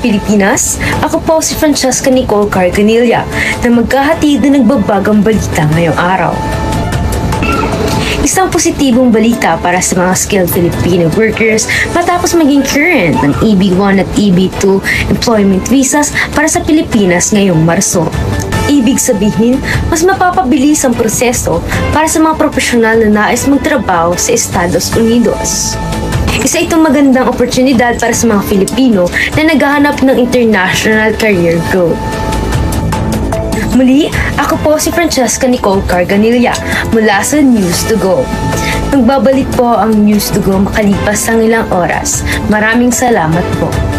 Pilipinas, ako po si Francesca Nicole Carganilla na magkahatid na nagbabagang balita ngayong araw. Isang positibong balita para sa mga skilled Filipino workers matapos maging current ng EB-1 at EB-2 employment visas para sa Pilipinas ngayong Marso. Ibig sabihin, mas mapapabilis ang proseso para sa mga profesional na nais magtrabaho sa Estados Unidos. Isa itong magandang oportunidad para sa mga Filipino na naghahanap ng international career growth. Muli, ako po si Francesca Nicole Carganilla mula sa News to Go. Nagbabalik po ang News to Go makalipas ang ilang oras. Maraming salamat po.